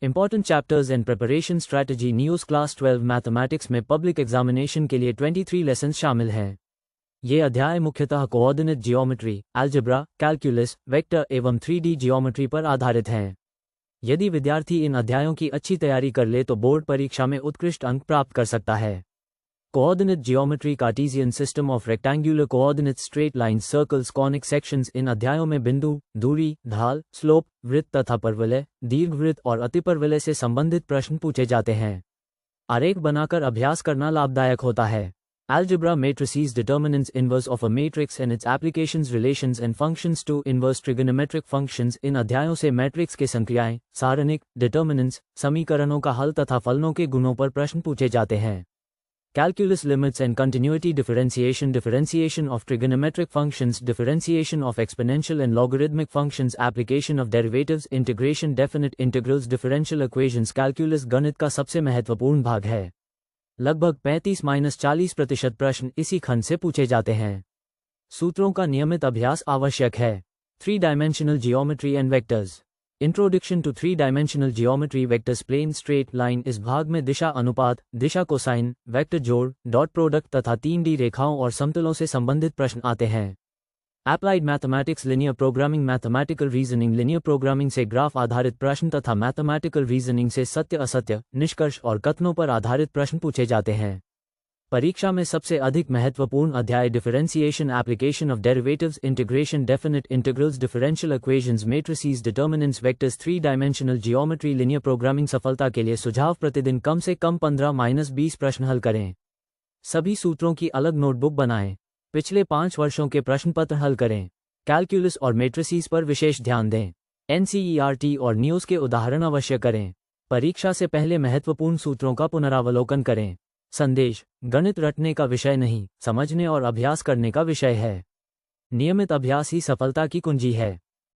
Important chapters and preparation strategy news class 12 mathematics में public examination के लिए 23 lessons शामिल हैं। ये अध्याय मुख्यतः coordinate geometry, algebra, calculus, vector एवं 3D जियोमेट्री पर आधारित हैं। यदि विद्यार्थी इन अध्यायों की अच्छी तैयारी कर ले तो बोर्ड परीक्षा में उत्कृष्ट अंक प्राप्त कर सकता है। Coordinate geometry, Cartesian system of rectangular coordinates, straight lines, circles, conic sections. इन अध्यायों में बिंदु, दूरी, ढाल, स्लोप, वृत्त तथा परवलय, दीर्घवृत्त और अतिपरवलय से संबंधित प्रश्न पूछे जाते हैं। आरेख बनाकर अभ्यास करना लाभदायक होता है। Algebra, matrices, determinants, inverse of a matrix and its applications, relations and functions to inverse trigonometric functions। इन अध्यायों से मैट्रिक्स के संक्रियाएं, सारणिक, डिटर्मिनेंट्स, समीकरणों का हल तथा फलनों के गुणों पर प्रश्न पूछे जाते हैं। Calculus, limits and continuity, differentiation, differentiation of trigonometric functions, differentiation of exponential and logarithmic functions, application of derivatives, integration, definite integrals, differential equations। Calculus गणित का सबसे महत्वपूर्ण भाग है। लगभग 35-40% प्रश्न इसी खंड से पूछे जाते हैं। सूत्रों का नियमित अभ्यास आवश्यक है। 3-dimensional geometry and vectors। Introduction to 3-dimensional geometry, vectors, plane, straight line. इस भाग में दिशा अनुपात, दिशा कोसाइन, वेक्टर जोड़, डॉट प्रोडक्ट तथा 3D रेखाओं और समतलों से संबंधित प्रश्न आते हैं। Applied mathematics, linear programming, mathematical reasoning. Linear programming से ग्राफ आधारित प्रश्न तथा मैथमेटिकल रीजनिंग से सत्य असत्य, निष्कर्ष और कथनों पर आधारित प्रश्न पूछे जाते हैं। परीक्षा में सबसे अधिक महत्वपूर्ण अध्याय differentiation, application of derivatives, integration, definite integrals, differential equations, matrices, determinants, vectors. 3-dimensional geometry, linear programming. सफलता के लिए सुझाव: प्रतिदिन कम से कम 15-20 प्रश्न हल करें। सभी सूत्रों की अलग नोटबुक बनाएं। पिछले 5 वर्षों के प्रश्न पत्र हल करें। कैलकुलस और मैट्रिसेस पर विशेष ध्यान दें। NCERT और न्यूज़ के उदाहरण अवश्य करें। परीक्षा से पहले महत्वपूर्ण सूत्रों का पुनरावलोकन करें। संदेश: गणित रटने का विषय नहीं, समझने और अभ्यास करने का विषय है। नियमित अभ्यास ही सफलता की कुंजी है।